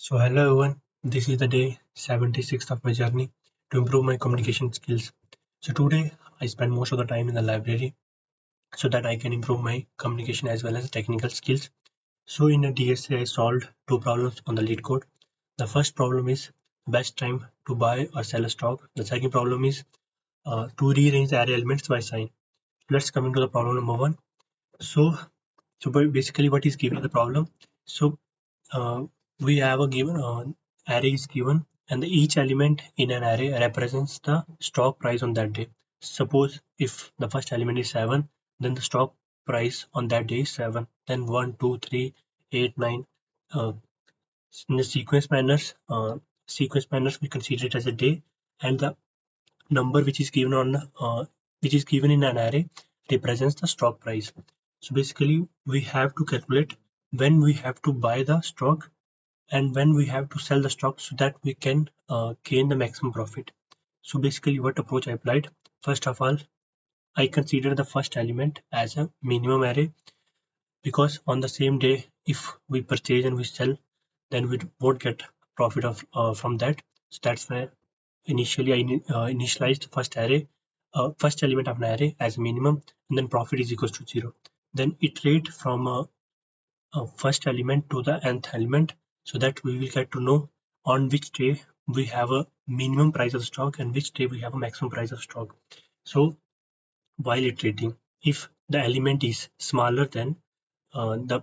So hello everyone, this is the day 76th of my journey to improve my communication skills. So today I spend most of the time in the library so that I can improve my communication as well as technical skills. So in a DSA I solved two problems on the lead code. The first problem is best time to buy or sell a stock. The second problem is to rearrange the array elements by sign. Let's come into the problem number one. So basically what is given the problem. So uh, we have a given array is given and each element in an array represents the stock price on that day. Suppose if the first element is 7, then the stock price on that day is 7, then 1 2 3 8 9. uh, in the sequence manners we consider it as a day, and the number which is given in an array represents the stock price. So basically we have to calculate when we have to buy the stock and when we have to sell the stock so that we can gain the maximum profit. So basically what approach I applied, first of all I consider the first element as a minimum array, because on the same day if we purchase and we sell, then we won't get profit of from that. So that's why initially I initialized first element of an array as minimum, and then profit is equals to 0. Then iterate from first element to the nth element so that we will get to know on which day we have a minimum price of stock and which day we have a maximum price of stock. So while iterating, if the element is smaller than the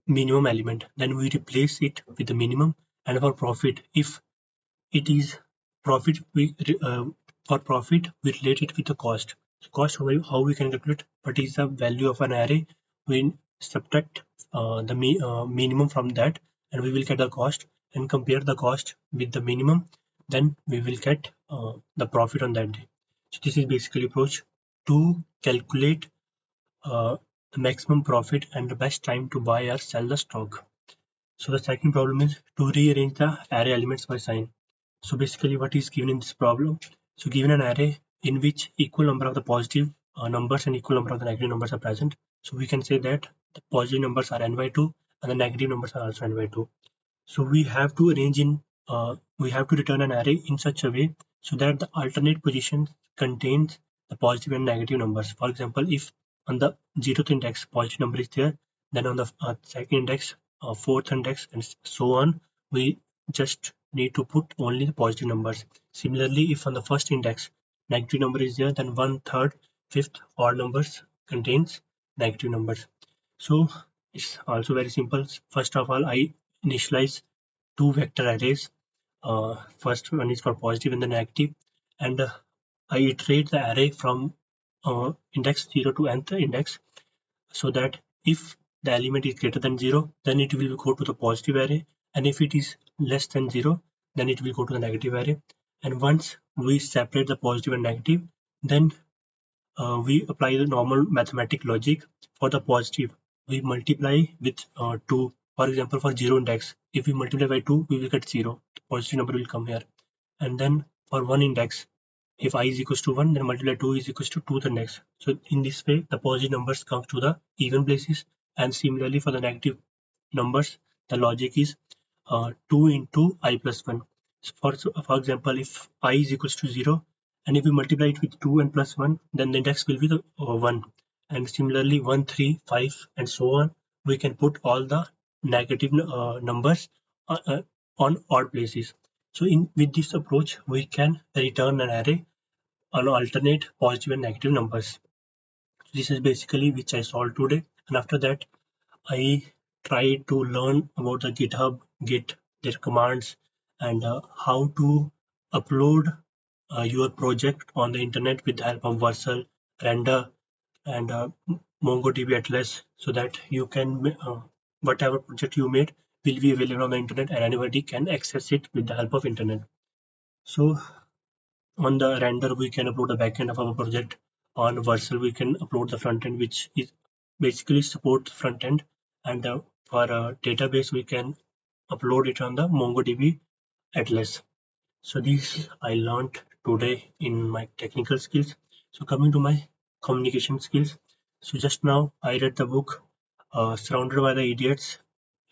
minimum element, then we replace it with the minimum. And for profit, if it is profit, for profit we relate it with the cost. So cost, how we can calculate what is the value of an array, we subtract the minimum from that and we will get the cost and compare the cost with the minimum, then we will get the profit on that day. So this is basically approach to calculate uh, the maximum profit and the best time to buy or sell the stock. So the second problem is to rearrange the array elements by sign. So basically what is given in this problem, so given an array in which equal number of the positive numbers and equal number of the negative numbers are present, so we can say that the positive numbers are n by 2 and the negative numbers are also n by 2. So we have to return an array in such a way so that the alternate position contains the positive and negative numbers. For example, if on the 0th index positive number is there, then on the second index, fourth index, and so on, we just need to put only the positive numbers. Similarly, if on the first index negative number is there, then one third, fifth odd numbers contains negative numbers. So it's also very simple. First of all, I initialize two vector arrays. First one is for positive and the negative, and I iterate the array from index 0 to nth index, so that if the element is greater than 0, then it will go to the positive array, and if it is less than 0, then it will go to the negative array. And once we separate the positive and negative, then we apply the normal mathematical logic. For the positive, we multiply with 2. For example, for 0 index, if we multiply by 2, we will get 0. The positive number will come here. And then for 1 index, if I is equals to 1, then multiply 2 is equals to 2 the next. So in this way, the positive numbers come to the even places. And similarly, for the negative numbers, the logic is 2 into I plus 1. For example, if I is equals to 0, and if we multiply it with 2 and plus 1, then the index will be the 1. And similarly 1 3 5 and so on, we can put all the negative numbers uh, uh, on odd places. So in with this approach we can return an array on alternate positive and negative numbers. This is basically which I solved today, and after that I tried to learn about the GitHub, Git, their commands, and how to upload your project on the internet with the help of Vercel, Render, and MongoDB Atlas, so that you can whatever project you made will be available on the internet and anybody can access it with the help of internet. So on the Render we can upload the backend of our project. On Vercel we can upload the front end, which is basically support front end, and for a database we can upload it on the MongoDB Atlas. So these I learned today in my technical skills. So coming to my communication skills. So just now I read the book Surrounded by the Idiots,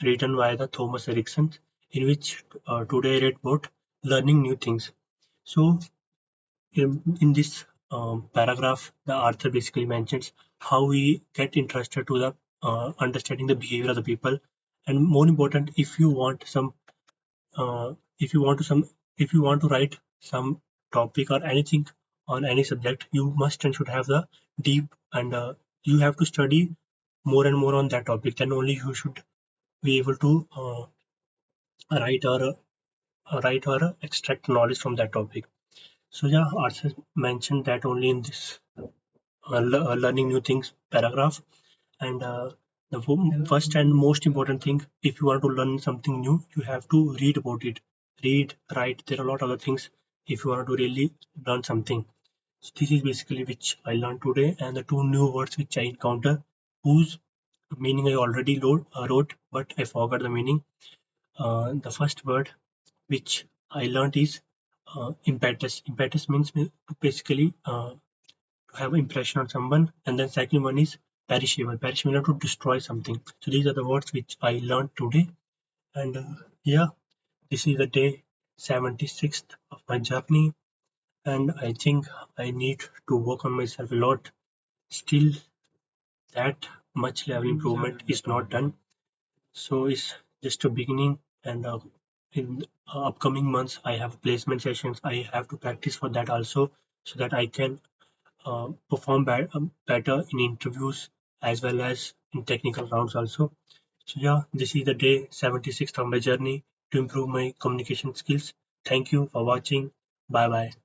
written by the Thomas Erickson. in which today I read about learning new things. So in this paragraph, the author basically mentions how we get interested to the understanding the behavior of the people, and more important, uh, if you want to some if you want to write some topic or anything on any subject, you must and should have the deep and you have to study more and more on that topic. Then only you should be able to write or extract knowledge from that topic. So yeah, Arthur mentioned that only in this learning new things paragraph. And the first and most important thing, if you want to learn something new, you have to read about it. Read, write. There are a lot of other things if you want to really learn something. So this is basically which I learned today, and the two new words which I encounter, whose meaning I already wrote, but I forgot the meaning. The first word which I learned is impetus. Impetus means basically to have impression on someone, and then second one is perishable. Perishable to destroy something. So these are the words which I learned today, and yeah, this is the day 76th of my journey, and I think I need to work on myself a lot. Still, that much level improvement is not done, so it's just a beginning, and in upcoming months I have placement sessions. I have to practice for that also, so that I can perform better in interviews as well as in technical rounds also. So yeah, this is the day 76th of my journey to improve my communication skills. Thank you for watching. Bye bye.